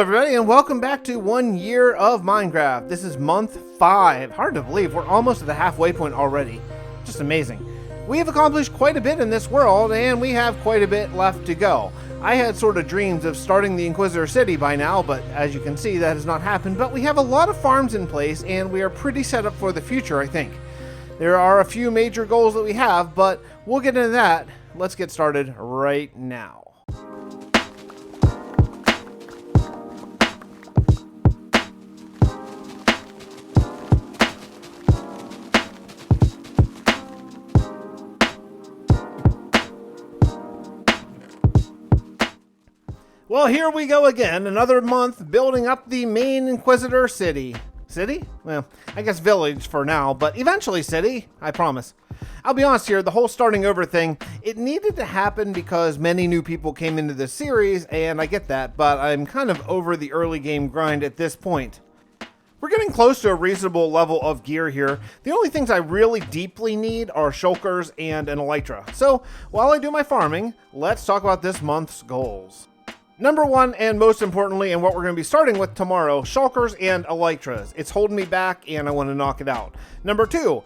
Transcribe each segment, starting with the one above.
everybody, and welcome back to 1 year of Minecraft. This is month 5. Hard to believe, we're almost at the halfway point already. Just amazing. We have accomplished quite a bit in this world, and we have quite a bit left to go. I had sort of dreams of starting the Inquisitor city by now, but as you can see, that has not happened. But we have a lot of farms in place, and we are pretty set up for the future, I think. There are a few major goals that we have, but we'll get into that. Let's get started right now. Well, here we go again, another month building up the main Inquisitor city. City? Well, I guess village for now, but eventually city, I promise. I'll be honest here, the whole starting over thing, it needed to happen because many new people came into the series, and I get that, but I'm kind of over the early game grind at this point. We're getting close to a reasonable level of gear here. The only things I really deeply need are shulkers and an elytra. So, while I do my farming, let's talk about this month's goals. Number 1, and most importantly, and what we're going to be starting with tomorrow, shulkers and elytras. It's holding me back, and I want to knock it out. Number 2,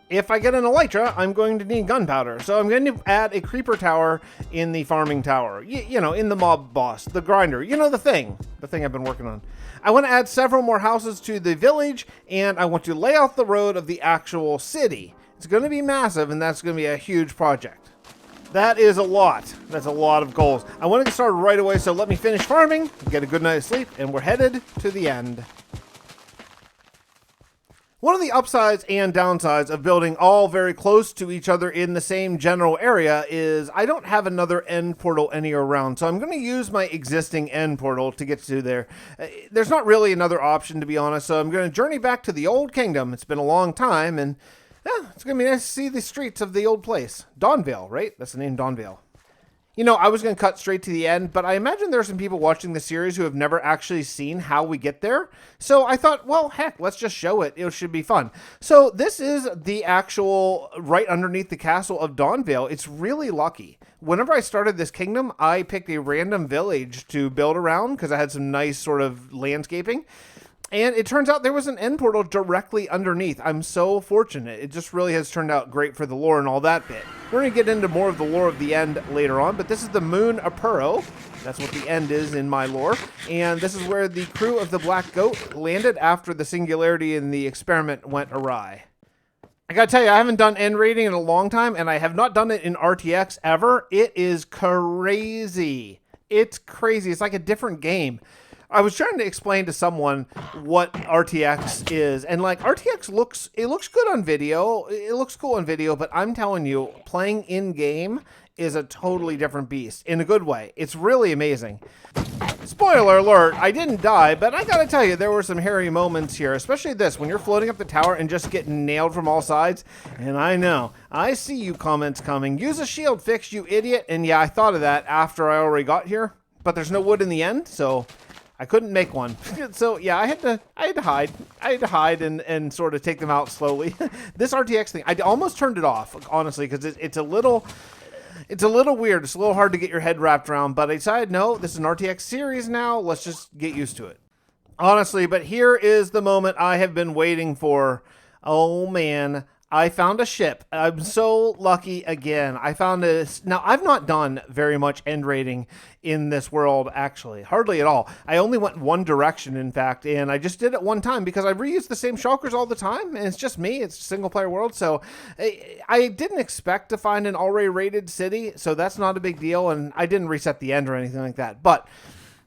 if I get an elytra, I'm going to need gunpowder. So I'm going to add a creeper tower in the farming tower. You know, in the mob boss, the grinder. You know, the thing I've been working on. I want to add several more houses to the village, and I want to lay out the road of the actual city. It's going to be massive, and that's going to be a huge project. That is a lot. That's a lot of goals. I want to get started right away, so let me finish farming, get a good night of sleep, and we're headed to the end. One of the upsides and downsides of building all very close to each other in the same general area is I don't have another end portal anywhere around, so I'm going to use my existing end portal to get to there. There's not really another option, to be honest, so I'm going to journey back to the old kingdom. It's been a long time, and yeah, it's going to be nice to see the streets of the old place. Dawnvale, right? That's the name, Dawnvale. You know, I was going to cut straight to the end, but I imagine there are some people watching the series who have never actually seen how we get there. So I thought, well, heck, let's just show it. It should be fun. So this is the actual right underneath the castle of Dawnvale. It's really lucky. Whenever I started this kingdom, I picked a random village to build around because I had some nice sort of landscaping. And it turns out there was an end portal directly underneath. I'm so fortunate. It just really has turned out great for the lore and all that bit. We're going to get into more of the lore of the end later on, but this is the Moon Apuro. That's what the end is in my lore. And this is where the crew of the Black Goat landed after the singularity in the experiment went awry. I gotta tell you, I haven't done end raiding in a long time, and I have not done it in RTX ever. It is crazy. It's crazy. It's like a different game. I was trying to explain to someone what RTX is, and like RTX looks good on video. It looks cool on video, but I'm telling you, playing in game is a totally different beast in a good way. It's really amazing. Spoiler alert, I didn't die, but I gotta tell you, there were some hairy moments here, especially this, when you're floating up the tower and just getting nailed from all sides. And I know, I see you comments coming. Use a shield, Fix, you idiot. And yeah, I thought of that after I already got here, but there's no wood in the end, so I couldn't make one. So yeah, I had to hide. I had to hide and sort of take them out slowly. This RTX thing, I almost turned it off, honestly, because it's a little weird. It's a little hard to get your head wrapped around, but I decided, no, this is an RTX series now. Let's just get used to it. Honestly, but here is the moment I have been waiting for. Oh man, I found a ship. I'm so lucky again. I found this. Now, I've not done very much end raiding in this world, actually. Hardly at all. I only went one direction, in fact, and I just did it one time because I reuse the same shulkers all the time, and it's just me. It's a single-player world, so I didn't expect to find an already raided city, so that's not a big deal, and I didn't reset the end or anything like that, but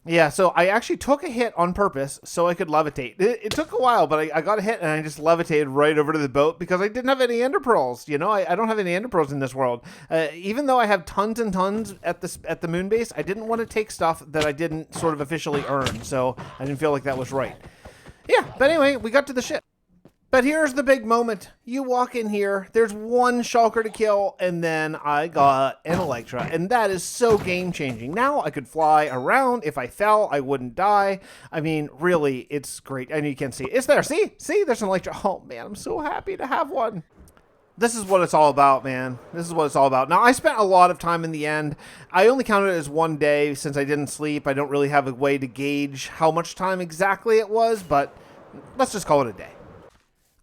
yeah, so I actually took a hit on purpose so I could levitate. It took a while, but I got a hit and I just levitated right over to the boat because I didn't have any ender pearls. You know, I don't have any ender pearls in this world. Even though I have tons and tons at the moon base, I didn't want to take stuff that I didn't sort of officially earn, so I didn't feel like that was right. Yeah, but anyway, we got to the ship. But here's the big moment. You walk in here, there's one shulker to kill, and then I got an elytra, and that is so game-changing. Now I could fly around. If I fell, I wouldn't die. I mean, really, it's great. I know you can't see it. It's there. See? See? There's an elytra. Oh, man, I'm so happy to have one. This is what it's all about, man. This is what it's all about. Now, I spent a lot of time in the end. I only counted it as one day since I didn't sleep. I don't really have a way to gauge how much time exactly it was, but let's just call it a day.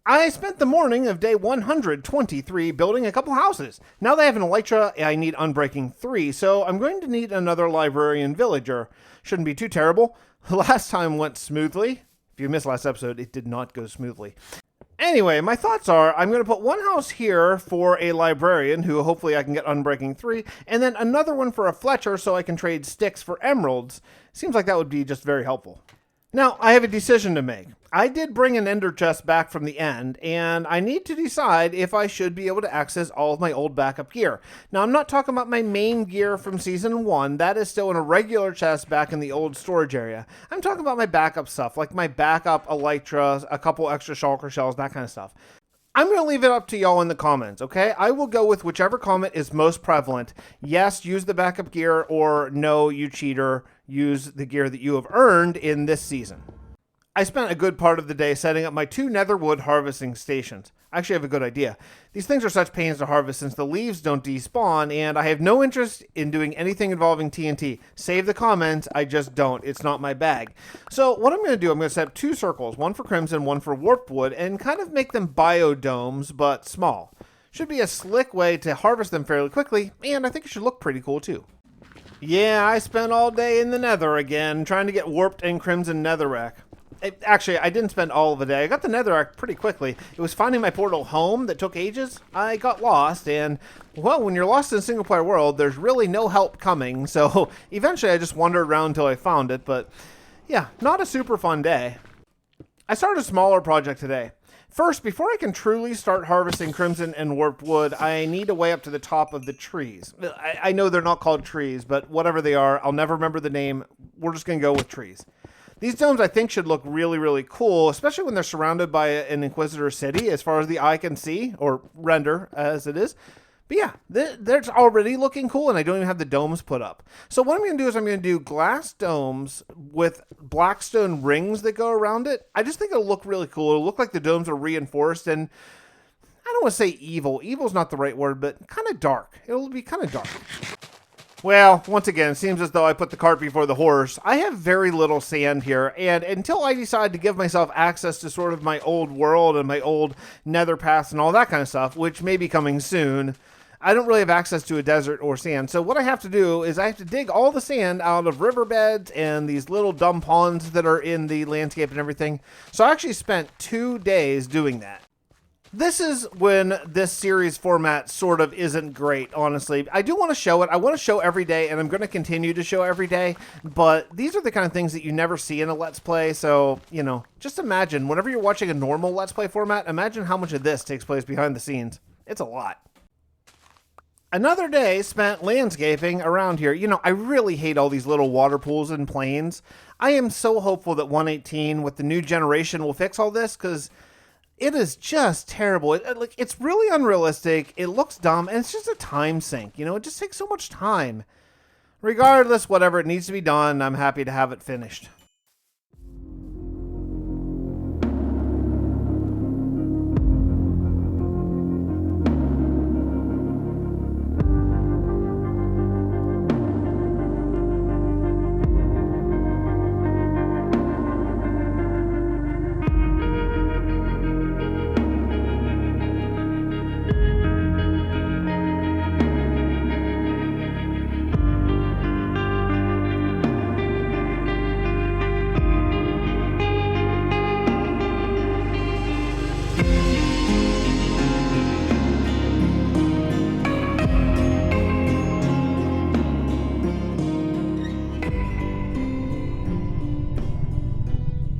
I spent the morning of day 123 building a couple houses. Now that I have an elytra, I need unbreaking 3, so I'm going to need another librarian villager. Shouldn't be too terrible. The last time went smoothly. If you missed last episode, it did not go smoothly. Anyway, my thoughts are I'm going to put one house here for a librarian who hopefully I can get unbreaking 3, and then another one for a Fletcher so I can trade sticks for emeralds. Seems like that would be just very helpful. Now, I have a decision to make. I did bring an ender chest back from the end, and I need to decide if I should be able to access all of my old backup gear. Now, I'm not talking about my main gear from Season 1. That is still in a regular chest back in the old storage area. I'm talking about my backup stuff, like my backup elytra, a couple extra shulker shells, that kind of stuff. I'm going to leave it up to y'all in the comments, okay? I will go with whichever comment is most prevalent. Yes, use the backup gear, or no, you cheater, use the gear that you have earned in this season. I spent a good part of the day setting up my 2 netherwood harvesting stations. I actually have a good idea. These things are such pains to harvest since the leaves don't despawn, and I have no interest in doing anything involving TNT. Save the comments, I just don't. It's not my bag. So what I'm going to do, I'm going to set up 2 circles, one for crimson, one for warped wood, and kind of make them biodomes, but small. Should be a slick way to harvest them fairly quickly, and I think it should look pretty cool too. Yeah, I spent all day in the nether again, trying to get warped and crimson netherrack. Actually, I didn't spend all of the day. I got the netherrack pretty quickly. It was finding my portal home that took ages. I got lost, and, well, when you're lost in a single-player world, there's really no help coming, so eventually I just wandered around until I found it, but yeah, not a super fun day. I started a smaller project today. First, before I can truly start harvesting crimson and warped wood, I need a way up to the top of the trees. I know they're not called trees, but whatever they are, I'll never remember the name. We're just going to go with trees. These domes, I think, should look really, really cool, especially when they're surrounded by an Inquisitor city, as far as the eye can see, or render as it is. But yeah, they're already looking cool, and I don't even have the domes put up. So what I'm going to do is I'm going to do glass domes with blackstone rings that go around it. I just think it'll look really cool. It'll look like the domes are reinforced, and I don't want to say evil. Evil's not the right word, but kind of dark. It'll be kind of dark. Well, once again, it seems as though I put the cart before the horse. I have very little sand here, and until I decide to give myself access to sort of my old world and my old nether paths and all that kind of stuff, which may be coming soon, I don't really have access to a desert or sand. So what I have to do is I have to dig all the sand out of riverbeds and these little dumb ponds that are in the landscape and everything. So I actually spent 2 days doing that. This is when this series format sort of isn't great, honestly. I do want to show it. I want to show every day, and I'm going to continue to show every day. But these are the kind of things that you never see in a Let's Play. So, you know, just imagine, whenever you're watching a normal Let's Play format, imagine how much of this takes place behind the scenes. It's a lot. Another day spent landscaping around here. You know, I really hate all these little water pools and plains. I am so hopeful that 118 with the new generation will fix all this, because it is just terrible. It's really unrealistic. It looks dumb, and it's just a time sink. You know, it just takes so much time. Regardless, whatever it needs to be done, I'm happy to have it finished.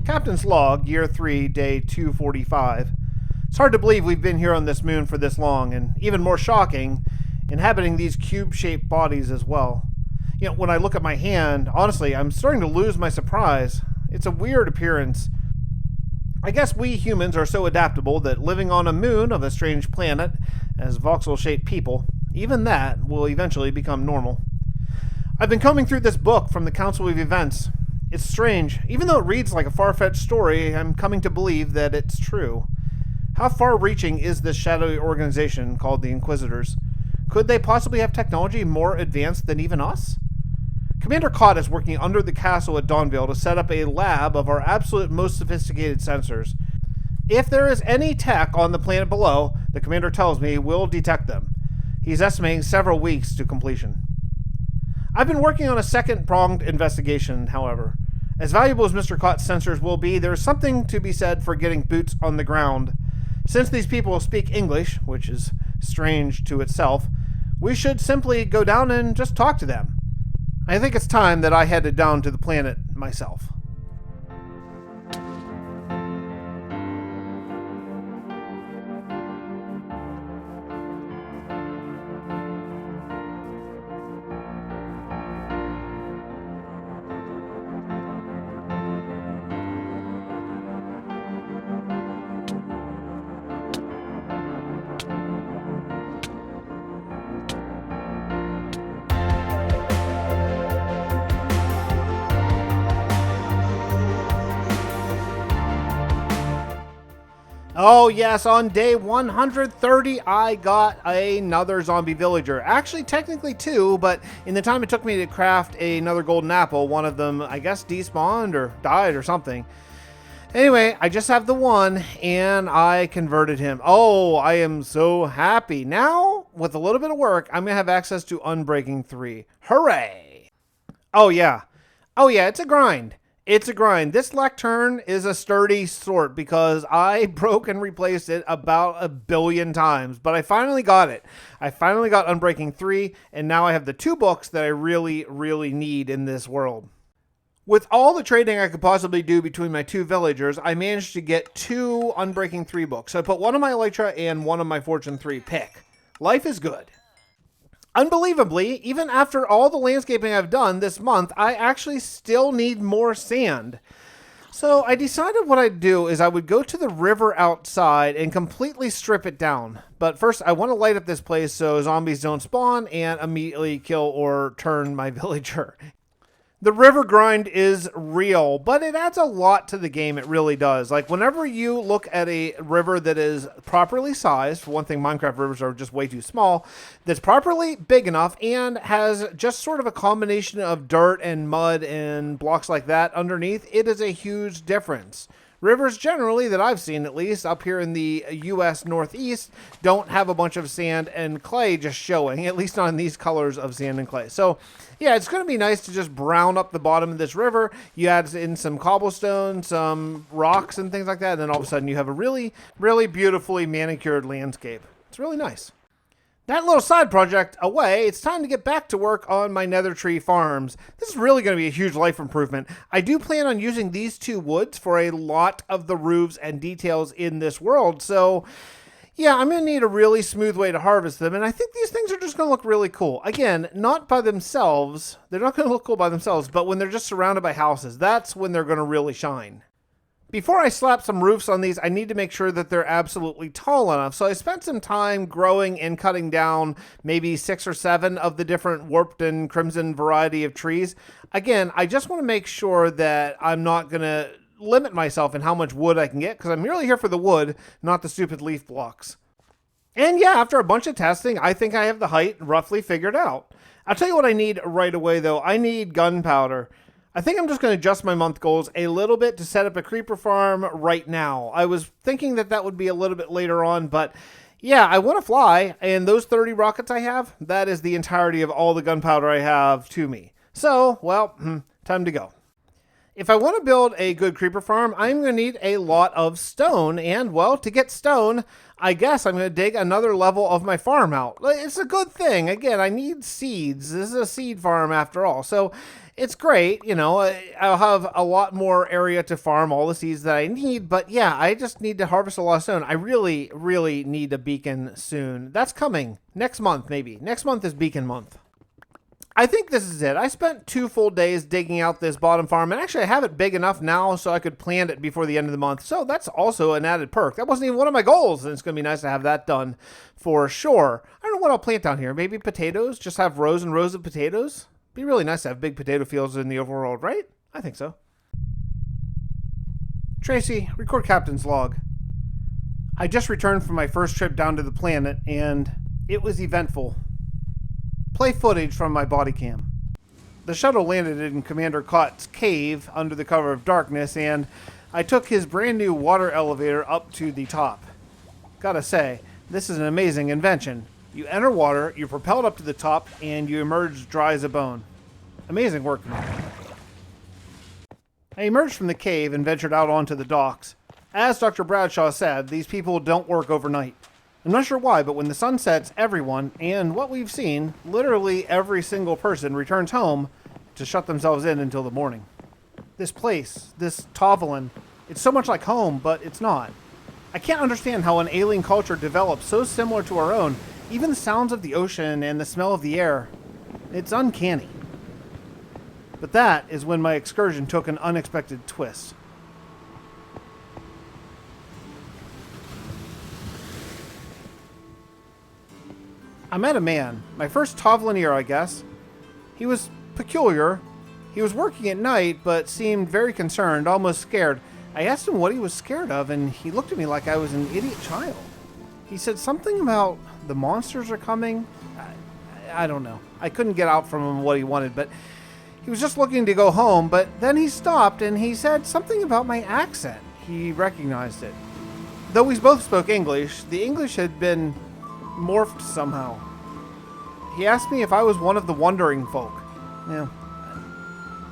Captain's Log, Year 3, Day 245. It's hard to believe we've been here on this moon for this long, and even more shocking, inhabiting these cube-shaped bodies as well. You know, when I look at my hand, honestly, I'm starting to lose my surprise. It's a weird appearance. I guess we humans are so adaptable that living on a moon of a strange planet, as voxel-shaped people, even that will eventually become normal. I've been combing through this book from the Council of Events. It's strange. Even though it reads like a far-fetched story, I'm coming to believe that it's true. How far-reaching is this shadowy organization called the Inquisitors? Could they possibly have technology more advanced than even us? Commander Cott is working under the castle at Dawnville to set up a lab of our absolute most sophisticated sensors. If there is any tech on the planet below, the commander tells me we'll detect them. He's estimating several weeks to completion. I've been working on a second-pronged investigation, however. As valuable as Mr. Cott's sensors will be, there's something to be said for getting boots on the ground. Since these people speak English, which is strange to itself, we should simply go down and just talk to them. I think it's time that I headed down to the planet myself. Oh yes, on day 130 I got another zombie villager. Actually, technically two, but in the time it took me to craft another golden apple, one of them, I guess, despawned or died or something. Anyway, I just have the one, and I converted him. Oh, I am so happy. Now, with a little bit of work, I'm going to have access to Unbreaking 3. Hooray! Oh yeah, it's a grind. It's a grind. This lectern is a sturdy sort because I broke and replaced it about 1 billion times, but I finally got it. I finally got Unbreaking 3, and now I have the 2 books that I really, really need in this world. With all the trading I could possibly do between my 2 villagers, I managed to get 2 Unbreaking 3 books. So I put one of my elytra and one of my Fortune 3 pick. Life is good. Unbelievably, even after all the landscaping I've done this month, I actually still need more sand. So I decided what I'd do is I would go to the river outside and completely strip it down. But first, I want to light up this place so zombies don't spawn and immediately kill or turn my villager. The river grind is real, but it adds a lot to the game. It really does. Like, whenever you look at a river that is properly sized, for one thing, Minecraft rivers are just way too small, that's properly big enough and has just sort of a combination of dirt and mud and blocks like that underneath, it is a huge difference. Rivers generally, that I've seen at least, up here in the U.S. Northeast, don't have a bunch of sand and clay just showing, at least on these colors of sand and clay. So, yeah, it's going to be nice to just brown up the bottom of this river. You add in some cobblestone, some rocks and things like that, and then all of a sudden you have a really, really beautifully manicured landscape. It's really nice. That little side project away, it's time to get back to work on my nether tree farms. This is really going to be a huge life improvement. I do plan on using these 2 woods for a lot of the roofs and details in this world. So, yeah, I'm going to need a really smooth way to harvest them. And I think these things are just going to look really cool. Again, not by themselves. They're not going to look cool by themselves, but when they're just surrounded by houses, that's when they're going to really shine. Before I slap some roofs on these, I need to make sure that they're absolutely tall enough. So I spent some time growing and cutting down maybe 6 or 7 of the different warped and crimson variety of trees. Again, I just want to make sure that I'm not going to limit myself in how much wood I can get, because I'm really here for the wood, not the stupid leaf blocks. And yeah, after a bunch of testing, I think I have the height roughly figured out. I'll tell you what I need right away, though. I need gunpowder. I think I'm just going to adjust my month goals a little bit to set up a creeper farm right now. I was thinking that that would be a little bit later on, but yeah, I want to fly, and those 30 rockets I have, that is the entirety of all the gunpowder I have to me. So, well, time to go. If I want to build a good creeper farm, I'm going to need a lot of stone, and, well, to get stone, I guess I'm going to dig another level of my farm out. It's a good thing. Again, I need seeds. This is a seed farm after all, so it's great. You know, I'll have a lot more area to farm all the seeds that I need, but yeah, I just need to harvest a lot of stone. I really, really need a beacon soon. That's coming next month, maybe. Next month is beacon month. I think this is it. I spent 2 full days digging out this bottom farm, and actually I have it big enough now so I could plant it before the end of the month. So that's also an added perk. That wasn't even one of my goals, and it's going to be nice to have that done for sure. I don't know what I'll plant down here. Maybe potatoes? Just have rows and rows of potatoes? Be really nice to have big potato fields in the overworld, right? I think so. Tracy, record captain's log. I just returned from my first trip down to the planet, and it was eventful. Play footage from my body cam. The shuttle landed in Commander Kott's cave under the cover of darkness, and I took his brand new water elevator up to the top. Gotta say, this is an amazing invention. You enter water, you're propelled up to the top, and you emerge dry as a bone. Amazing workmanship. I emerged from the cave and ventured out onto the docks. As Dr. Bradshaw said, these people don't work overnight. I'm not sure why, but when the sun sets, everyone, and what we've seen, literally every single person returns home to shut themselves in until the morning. This place, this Tovalyn, it's so much like home, but it's not. I can't understand how an alien culture developed so similar to our own, even the sounds of the ocean and the smell of the air. It's uncanny. But that is when my excursion took an unexpected twist. I met a man, my first Tovalynier, I guess. He was peculiar. He was working at night, but seemed very concerned, almost scared. I asked him what he was scared of, and he looked at me like I was an idiot child. He said something about the monsters are coming. I don't know. I couldn't get out from him what he wanted, but he was just looking to go home, but then he stopped and he said something about my accent. He recognized it. Though we both spoke English, the English had been morphed somehow. He asked me if I was one of the wandering folk. Yeah.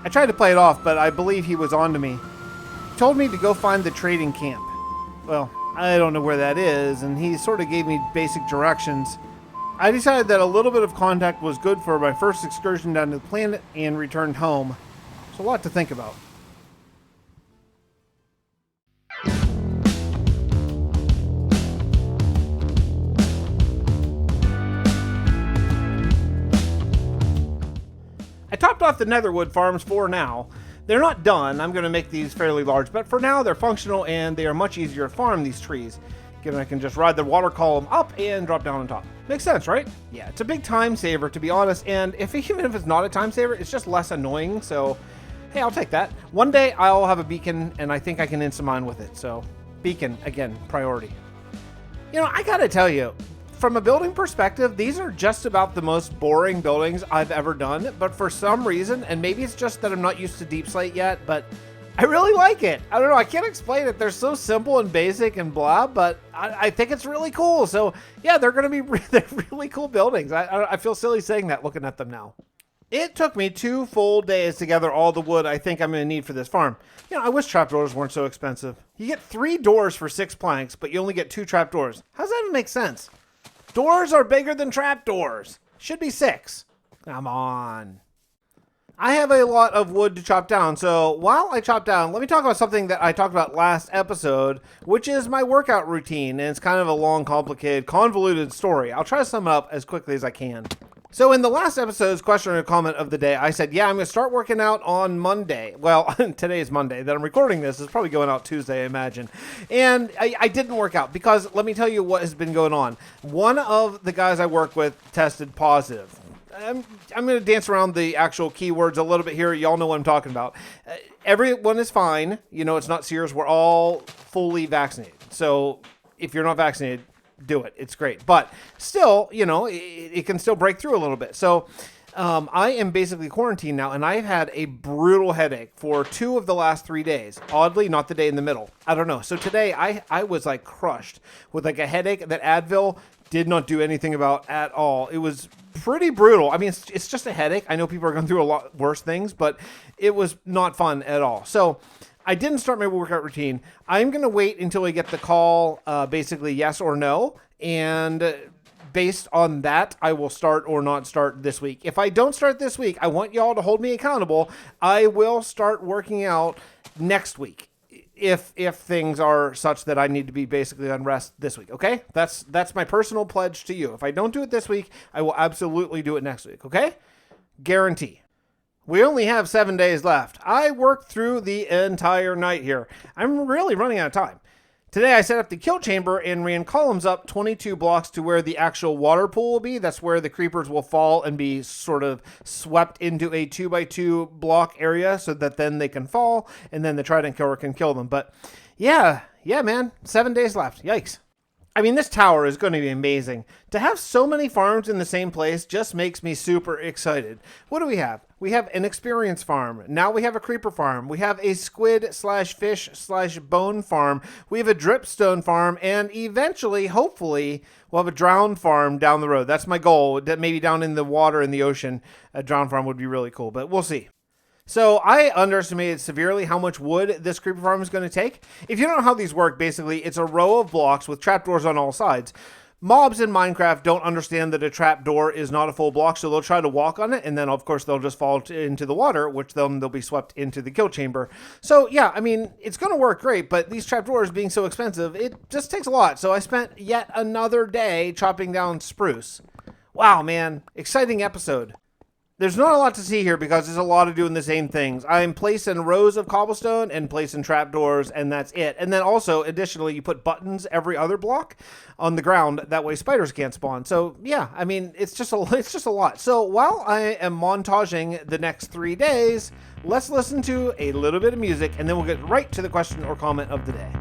I tried to play it off, but I believe he was on to me. He told me to go find the trading camp. Well, I don't know where that is, and he sort of gave me basic directions. I decided that a little bit of contact was good for my first excursion down to the planet and returned home. It's a lot to think about. I topped off the Netherwood farms for now. They're not done. I'm going to make these fairly large, but for now they're functional and they are much easier to farm, these trees, given I can just ride the water column up and drop down on top. Makes sense, right? Yeah, it's a big time saver, to be honest, and even if it's not a time saver, it's just less annoying, so hey, I'll take that. One day I'll have a beacon, and I think I can instant mine with it, so beacon, again, priority. You know, I gotta tell you, from a building perspective, these are just about the most boring buildings I've ever done, but for some reason, and maybe it's just that I'm not used to Deep Slate yet, but I really like it. I don't know, I can't explain it. They're so simple and basic and blah, but I think it's really cool. So yeah, they're gonna be they're really cool buildings. I feel silly saying that looking at them now. It took me 2 full days to gather all the wood I think I'm gonna need for this farm. You know, I wish trapdoors weren't so expensive. You get 3 doors for 6 planks, but you only get 2 trapdoors. How does that even make sense? Doors are bigger than trapdoors. Should be 6. Come on. I have a lot of wood to chop down, so while I chop down, let me talk about something that I talked about last episode, which is my workout routine, and it's kind of a long, complicated, convoluted story. I'll try to sum it up as quickly as I can. So in the last episode's question or comment of the day, I said, yeah, I'm going to start working out on Monday. Well, today is Monday that I'm recording this. It's probably going out Tuesday, I imagine. And I didn't work out because let me tell you what has been going on. One of the guys I work with tested positive. I'm going to dance around the actual keywords a little bit here. Y'all know what I'm talking about. Everyone is fine. You know, it's not Sears. We're all fully vaccinated. So if you're not vaccinated, do it. It's great. But still, you know, it can still break through a little bit. So I am basically quarantined now, and I've had a brutal headache for 2 of the last 3 days. Oddly, not the day in the middle. I don't know. So today I was like crushed with like a headache that Advil did not do anything about at all. It was pretty brutal. I mean, it's just a headache. I know people are going through a lot worse things, but it was not fun at all. So I didn't start my workout routine. I'm going to wait until I get the call, basically yes or no. And based on that, I will start or not start this week. If I don't start this week, I want y'all to hold me accountable. I will start working out next week. If things are such that I need to be basically on rest this week, okay? That's my personal pledge to you. If I don't do it this week, I will absolutely do it next week, okay? Guarantee. We only have 7 days left. I worked through the entire night here. I'm really running out of time. Today I set up the kill chamber and ran columns up 22 blocks to where the actual water pool will be. That's where the creepers will fall and be sort of swept into a 2x2 block area so that then they can fall and then the trident killer can kill them. But yeah, man, 7 days left. Yikes. I mean, this tower is going to be amazing. To have so many farms in the same place just makes me super excited. What do we have? We have an experience farm. Now we have a creeper farm. We have a squid slash fish slash bone farm. We have a dripstone farm. And eventually, hopefully, we'll have a drowned farm down the road. That's my goal. That maybe down in the water in the ocean, a drowned farm would be really cool. But we'll see. So I underestimated severely how much wood this creeper farm is going to take. If you don't know how these work, basically, it's a row of blocks with trapdoors on all sides. Mobs in Minecraft don't understand that a trapdoor is not a full block, so they'll try to walk on it, and then, of course, they'll just fall into the water, which then they'll be swept into the kill chamber. So, yeah, I mean, it's going to work great, but these trapdoors being so expensive, it just takes a lot. So I spent yet another day chopping down spruce. Wow, man. Exciting episode. There's not a lot to see here because there's a lot of doing the same things. I'm placing rows of cobblestone and placing trapdoors, and that's it. And then also, additionally, you put buttons every other block on the ground. That way spiders can't spawn. So, yeah, I mean, it's just a lot. So while I am montaging the next 3 days, let's listen to a little bit of music, and then we'll get right to the question or comment of the day.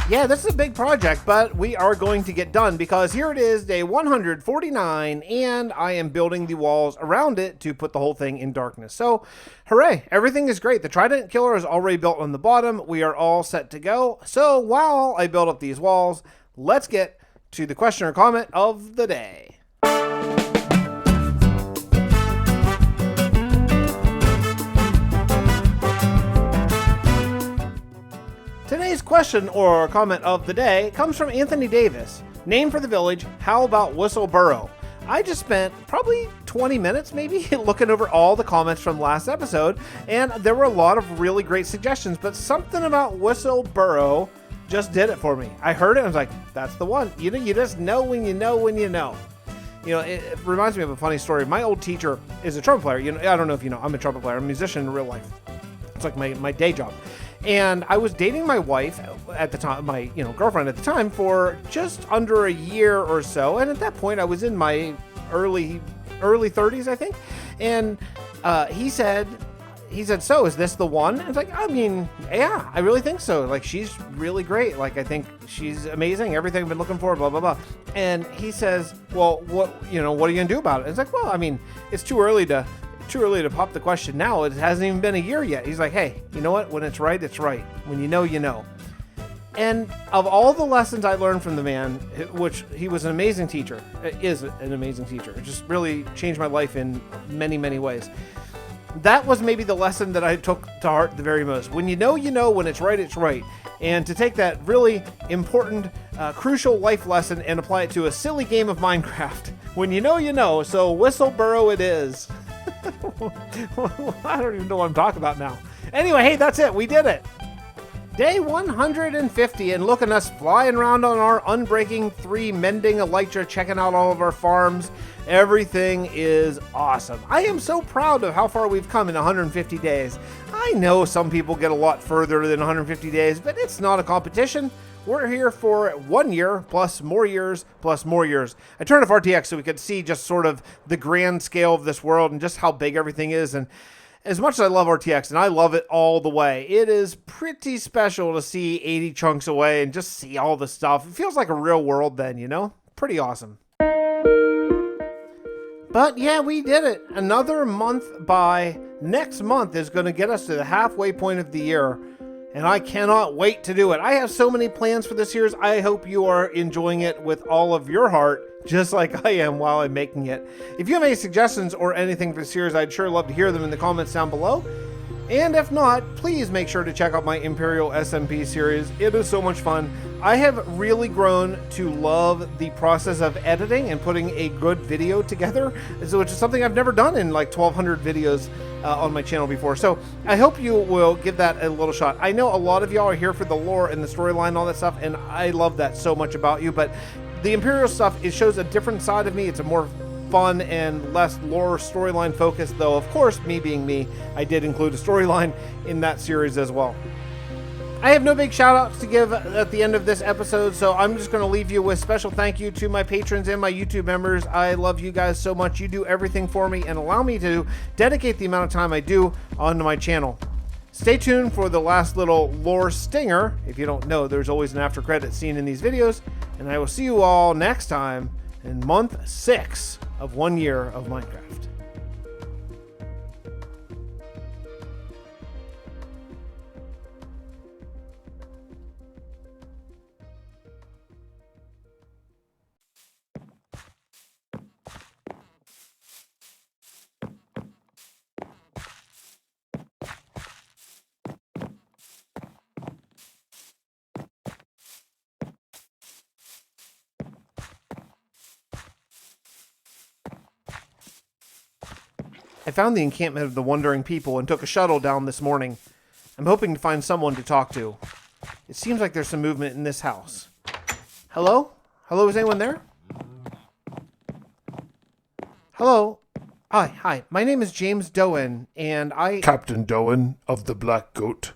Yeah, this is a big project, but we are going to get done because here it is, day 149, and I am building the walls around it to put the whole thing in darkness. So, hooray, everything is great. The Trident Killer is already built on the bottom. We are all set to go. So, while I build up these walls, let's get to the question or comment of the day. Today's question or comment of the day comes from Anthony Davis. Name for the village, how about Whistleboro? I just spent probably 20 minutes maybe looking over all the comments from last episode, and there were a lot of really great suggestions, but something about Whistleboro just did it for me. I heard it and I was like, that's the one. You know, you just know when you know when you know. You know, it reminds me of a funny story. My old teacher is a trumpet player. You know, I don't know if you know, I'm a trumpet player. I'm a musician in real life. It's like my day job. And I was dating my wife at the time, my girlfriend at the time, for just under a year or so. And at that point, I was in my early 30s, I think. And he said, so is this the one? And it's like, I mean, yeah, I really think so. Like, she's really great. Like, I think she's amazing. Everything I've been looking for, blah, blah, blah. And he says, well, what are you going to do about it? And it's like, well, I mean, it's too early to pop the question now. It hasn't even been a year yet. He's like, hey, you know what? When it's right, it's right. When you know, you know. And of all the lessons I learned from the man, which he was an amazing teacher, is an amazing teacher. It just really changed my life in many, many ways. That was maybe the lesson that I took to heart the very most. When you know, you know. When it's right, it's right. And to take that really important, crucial life lesson and apply it to a silly game of Minecraft. When you know, you know. So Whistleboro it is. I don't even know what I'm talking about now. Anyway, hey, that's it. We did it. Day 150, and look at us flying around on our Unbreaking 3 mending elytra, checking out all of our farms. Everything is awesome. I am so proud of how far we've come in 150 days. I know some people get a lot further than 150 days, but it's not a competition. We're here for 1 year, plus more years, plus more years. I turned off RTX so we could see just sort of the grand scale of this world and just how big everything is. And as much as I love RTX, and I love it all the way, it is pretty special to see 80 chunks away and just see all the stuff. It feels like a real world then, you know? Pretty awesome. But yeah, we did it. Another month by. Next month is going to get us to the halfway point of the year. And I cannot wait to do it. I have so many plans for this year's. I hope you are enjoying it with all of your heart, just like I am while I'm making it. If you have any suggestions or anything for this year's, I'd sure love to hear them in the comments down below. And if not, please make sure to check out my Imperial SMP series. It is so much fun. I have really grown to love the process of editing and putting a good video together, which is something I've never done in like 1,200 videos. on my channel before. So I hope you will give that a little shot. I know a lot of y'all are here for the lore and the storyline and all that stuff, and I love that so much about you, but the Imperial stuff, it shows a different side of me. It's a more fun and less lore storyline focused, though of course, me being me, I did include a storyline in that series as well. I have no big shout outs to give at the end of this episode, so I'm just going to leave you with special thank you to my patrons and my YouTube members. I love you guys so much. You do everything for me and allow me to dedicate the amount of time I do onto my channel. Stay tuned for the last little lore stinger. If you don't know, there's always an after credit scene in these videos, and I will see you all next time in month 6 of 1 year of Minecraft. I found the encampment of the Wandering People and took a shuttle down this morning. I'm hoping to find someone to talk to. It seems like there's some movement in this house. Hello? Hello, is anyone there? Hello? Hi. My name is James Doan, and Captain Doan of the Black Goat.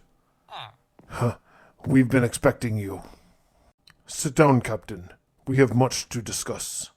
We've been expecting you. Sit down, Captain. We have much to discuss.